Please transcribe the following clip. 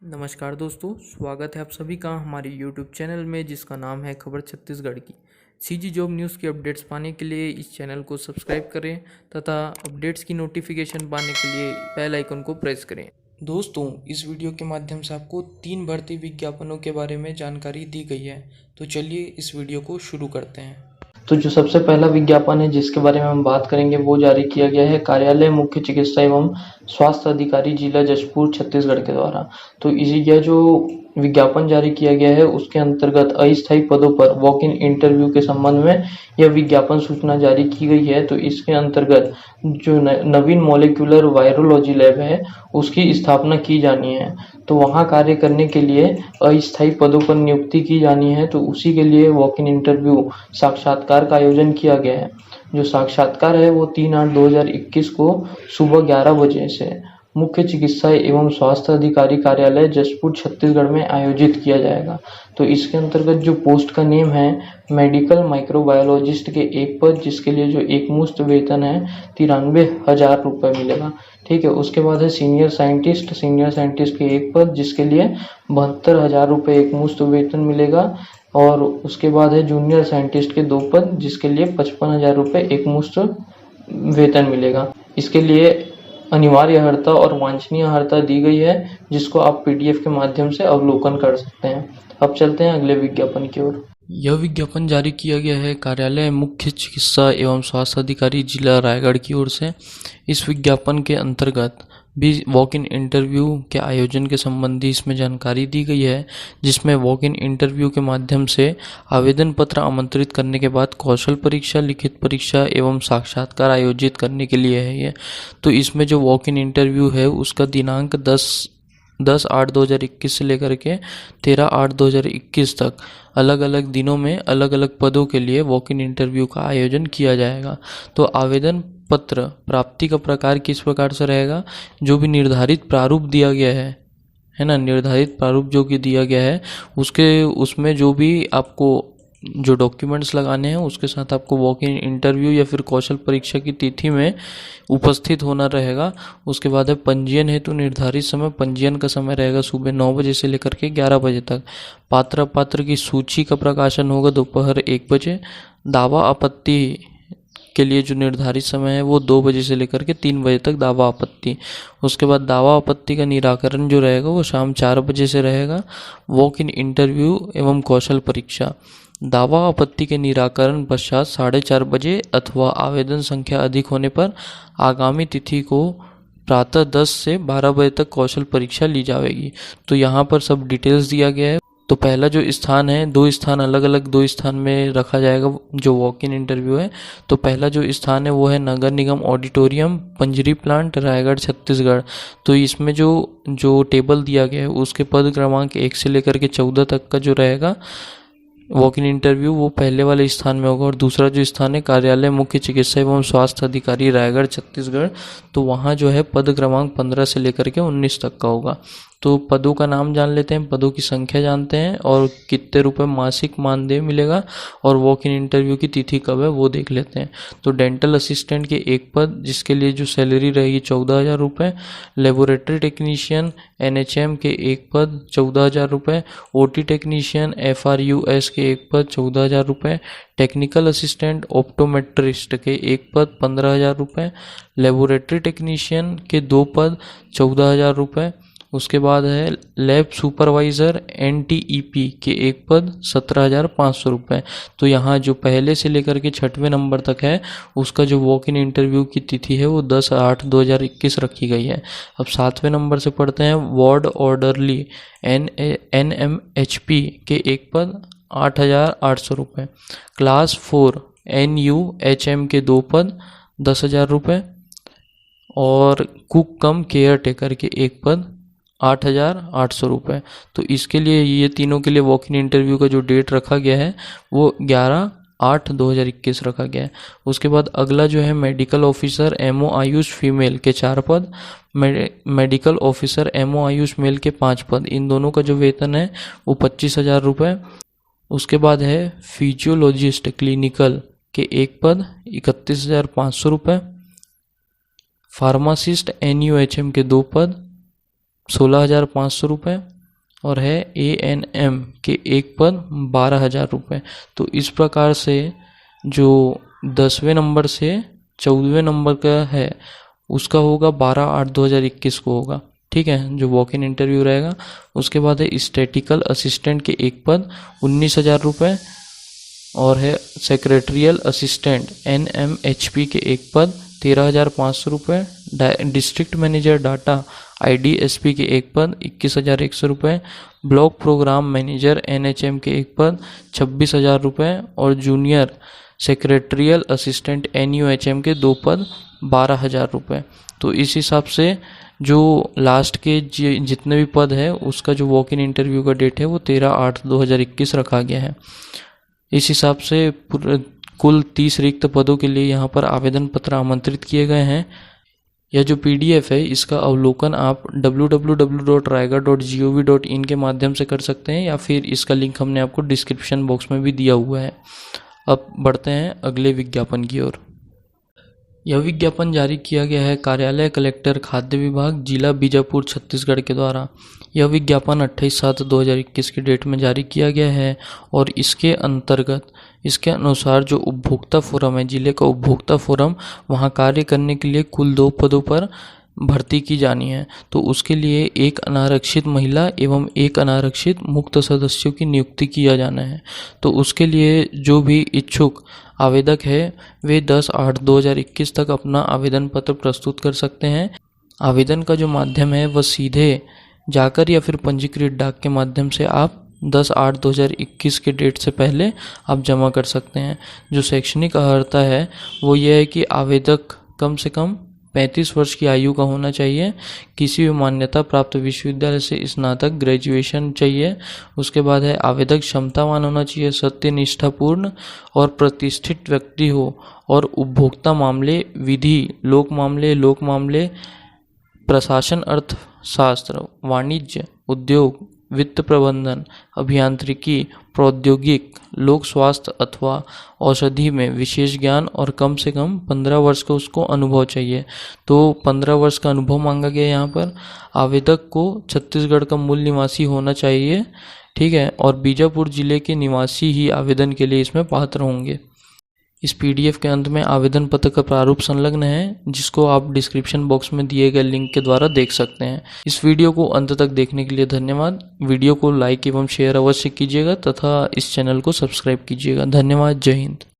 नमस्कार दोस्तों, स्वागत है आप सभी का हमारे YouTube चैनल में जिसका नाम है खबर छत्तीसगढ़ की। सीजी जॉब न्यूज़ की अपडेट्स पाने के लिए इस चैनल को सब्सक्राइब करें तथा अपडेट्स की नोटिफिकेशन पाने के लिए बेल आइकन को प्रेस करें। दोस्तों, इस वीडियो के माध्यम से आपको 3 भर्ती विज्ञापनों के बारे में जानकारी दी गई है, तो चलिए इस वीडियो को शुरू करते हैं। तो जो सबसे पहला विज्ञापन है जिसके बारे में हम बात करेंगे वो जारी किया गया है कार्यालय मुख्य चिकित्सा एवं स्वास्थ्य अधिकारी जिला जशपुर छत्तीसगढ़ के द्वारा। तो यह जो विज्ञापन जारी किया गया है उसके अंतर्गत अस्थायी पदों पर वॉक इन इंटरव्यू के संबंध में यह विज्ञापन सूचना जारी की गई है। तो इसके अंतर्गत जो नवीन मॉलिक्यूलर वायरोलॉजी लैब है उसकी स्थापना की जानी है। तो वहां कार्य करने के लिए अस्थायी पदों पर नियुक्ति की जानी है। तो उसी के लिए वॉक इन इंटरव्यू साक्षात्कार का आयोजन किया गया है। जो साक्षात्कार है वो 3/8/2021 को सुबह 11 बजे से मुख्य चिकित्सा एवं स्वास्थ्य अधिकारी कार्यालय जशपुर छत्तीसगढ़ में आयोजित किया जाएगा। तो इसके अंतर्गत जो पोस्ट का नेम है मेडिकल माइक्रोबायोलॉजिस्ट के एक पद, जिसके लिए जो एकमुश्त वेतन है 93,000 रुपये मिलेगा। ठीक है। उसके बाद है सीनियर साइंटिस्ट के एक पद जिसके लिए 72,000 रुपये एकमुश्त वेतन मिलेगा। और उसके बाद है जूनियर साइंटिस्ट के 2 पद जिसके लिए 55,000 रुपये एकमुश्त वेतन मिलेगा। इसके लिए अनिवार्य अर्हता और वांछनीय अर्हता दी गई है जिसको आप PDF के माध्यम से अवलोकन कर सकते हैं। अब चलते हैं अगले विज्ञापन की ओर। यह विज्ञापन जारी किया गया है कार्यालय मुख्य चिकित्सा एवं स्वास्थ्य अधिकारी जिला रायगढ़ की ओर से। इस विज्ञापन के अंतर्गत भी वॉक इन इंटरव्यू के आयोजन के संबंधी इसमें जानकारी दी गई है, जिसमें वॉक इन इंटरव्यू के माध्यम से आवेदन पत्र आमंत्रित करने के बाद कौशल परीक्षा, लिखित परीक्षा एवं साक्षात्कार आयोजित करने के लिए है ये। तो इसमें जो वॉक इन इंटरव्यू है उसका दिनांक 10/8/2021 से लेकर के 13/8/2021 तक अलग अलग दिनों में अलग अलग पदों के लिए वॉक इन इंटरव्यू का आयोजन किया जाएगा। तो आवेदन पत्र प्राप्ति का प्रकार किस प्रकार से रहेगा? जो भी निर्धारित प्रारूप दिया गया है ना, निर्धारित प्रारूप जो कि दिया गया है उसमें जो भी आपको जो डॉक्यूमेंट्स लगाने हैं उसके साथ आपको वॉक इन इंटरव्यू या फिर कौशल परीक्षा की तिथि में उपस्थित होना रहेगा। उसके बाद है पंजीयन हेतु निर्धारित समय। पंजीयन का समय रहेगा सुबह 9 बजे से लेकर के 11 बजे तक। पात्र की सूची का प्रकाशन होगा दोपहर 1 बजे। दावा आपत्ति के लिए जो निर्धारित समय है वो 2 बजे से लेकर के 3 बजे तक दावा आपत्ति। उसके बाद दावा आपत्ति का निराकरण जो रहेगा वो शाम 4 बजे से रहेगा। वॉक इन इंटरव्यू एवं कौशल परीक्षा दावा आपत्ति के निराकरण पश्चात 4:30 बजे अथवा आवेदन संख्या अधिक होने पर आगामी तिथि को प्रातः 10 से 12 बजे तक कौशल परीक्षा ली जाएगी। तो यहाँ पर सब डिटेल्स दिया गया है। तो पहला जो स्थान है, 2 स्थान अलग अलग 2 स्थान में रखा जाएगा जो वॉक इन इंटरव्यू है। तो पहला जो स्थान है वो है नगर निगम ऑडिटोरियम, पंजरी प्लांट, रायगढ़ छत्तीसगढ़। तो इसमें जो टेबल दिया गया है उसके पद क्रमांक 1 से लेकर के 14 तक का जो रहेगा वॉक इन इंटरव्यू वो पहले वाले स्थान में होगा। और दूसरा जो स्थान है कार्यालय मुख्य चिकित्सा एवं स्वास्थ्य अधिकारी रायगढ़ छत्तीसगढ़, तो वहाँ जो है पद क्रमांक 15 से लेकर के 19 तक का होगा। तो पदों का नाम जान लेते हैं, पदों की संख्या जानते हैं और कितने रुपए मासिक मानदेय मिलेगा और वॉक इन इंटरव्यू की तिथि कब है वो देख लेते हैं। तो डेंटल असिस्टेंट के एक पद जिसके लिए जो सैलरी रहेगी 14,000 रुपये। लेबोरेटरी टेक्नीशियन NHM के एक पद 14,000 रुपये। OT टेक्नीशियन FRUS के एक पद 14,000 रुपये। टेक्निकल असिस्टेंट ऑप्टोमेट्रिस्ट के एक पद 15,000 रुपये। लेबोरेटरी टेक्नीशियन के 2 पद 14,000 रुपये। उसके बाद है लैब सुपरवाइज़र NTEP के एक पद 17,500 रुपये। तो यहाँ जो पहले से लेकर के 6वें नंबर तक है उसका जो वॉक इन इंटरव्यू की तिथि है वो 10/8/2021 रखी गई है। अब 7वें नंबर से पढ़ते हैं वार्ड ऑर्डरली NMHP के एक पद 8,800 रुपये। क्लास 4 NUHM के 2 पद 10,000 रुपये। और कुक कम केयर टेकर के एक पद 8,800 रुपये। तो इसके लिए ये तीनों के लिए वॉक इन इंटरव्यू का जो डेट रखा गया है वो 11/8/2021 रखा गया है। उसके बाद अगला जो है medical officer MO Ayush female के 4 पद, medical officer MO Ayush male के 5 पद। इन दोनों का जो वेतन है वो 25,000 रुपये। उसके बाद है फिजियोलॉजिस्ट क्लिनिकल के एक पद 31,500 रुपये। फार्मासिस्ट NUHM के 2 पद 16,500 रुपये। और है ANM के एक पद 12,000 रुपये। तो इस प्रकार से जो 10वें नंबर से 14वें नंबर का है उसका होगा 12/8/2021 को होगा, ठीक है, जो वॉक इन इंटरव्यू रहेगा। उसके बाद है स्टैटिकल असिस्टेंट के एक पद 19,000 रुपये और है सेक्रेटरियल असिस्टेंट NMHP के एक पद 13,500 रुपये। डिस्ट्रिक्ट मैनेजर डाटा IDSP के एक पद 21,100 रुपये। ब्लॉक प्रोग्राम मैनेजर NHM के एक पद 26,000 रुपये और जूनियर सेक्रेटरियल असिस्टेंट NUHM के दो पद 12,000 रुपये। तो इस हिसाब से जो लास्ट के जितने भी पद है उसका जो वॉक इन इंटरव्यू का डेट है वो 13/8/2021 रखा गया है। इस हिसाब से कुल 30 रिक्त पदों के लिए यहाँ पर आवेदन पत्र आमंत्रित किए गए हैं। यह जो PDF है इसका अवलोकन आप www.raigad.gov.in के माध्यम से कर सकते हैं या फिर इसका लिंक हमने आपको डिस्क्रिप्शन बॉक्स में भी दिया हुआ है। अब बढ़ते हैं अगले विज्ञापन की ओर। यह विज्ञापन जारी किया गया है कार्यालय कलेक्टर खाद्य विभाग जिला बीजापुर छत्तीसगढ़ के द्वारा। यह विज्ञापन 28/7/2021 की डेट में जारी किया गया है और इसके अंतर्गत इसके अनुसार जो उपभोक्ता फोरम है, जिले का उपभोक्ता फोरम, वहां कार्य करने के लिए कुल 2 पदों पर भर्ती की जानी है। तो उसके लिए एक अनारक्षित महिला एवं एक अनारक्षित मुक्त सदस्यों की नियुक्ति किया जाना है। तो उसके लिए जो भी इच्छुक आवेदक है वे 10/8/2021 तक अपना आवेदन पत्र प्रस्तुत कर सकते हैं। आवेदन का जो माध्यम है वह सीधे जाकर या फिर पंजीकृत डाक के माध्यम से आप 10/8/2021 के डेट से पहले आप जमा कर सकते हैं। जो शैक्षणिक अर्हता है वो ये है कि आवेदक कम से कम 35 वर्ष की आयु का होना चाहिए, किसी भी मान्यता प्राप्त विश्वविद्यालय से स्नातक ग्रेजुएशन चाहिए। उसके बाद है आवेदक क्षमतावान होना चाहिए, सत्यनिष्ठापूर्ण और प्रतिष्ठित व्यक्ति हो और उपभोक्ता मामले, विधि, लोक मामले, प्रशासन, अर्थशास्त्र, वाणिज्य, उद्योग, वित्त प्रबंधन, अभियांत्रिकी, प्रौद्योगिक, लोक स्वास्थ्य अथवा औषधि में विशेष ज्ञान और कम से कम 15 वर्ष का उसको अनुभव चाहिए। तो 15 वर्ष का अनुभव मांगा गया यहाँ पर। आवेदक को छत्तीसगढ़ का मूल निवासी होना चाहिए, ठीक है, और बीजापुर जिले के निवासी ही आवेदन के लिए इसमें पात्र होंगे। इस PDF के अंत में आवेदन पत्र का प्रारूप संलग्न है जिसको आप डिस्क्रिप्शन बॉक्स में दिए गए लिंक के द्वारा देख सकते हैं। इस वीडियो को अंत तक देखने के लिए धन्यवाद। वीडियो को लाइक एवं शेयर अवश्य कीजिएगा तथा इस चैनल को सब्सक्राइब कीजिएगा। धन्यवाद। जय हिंद।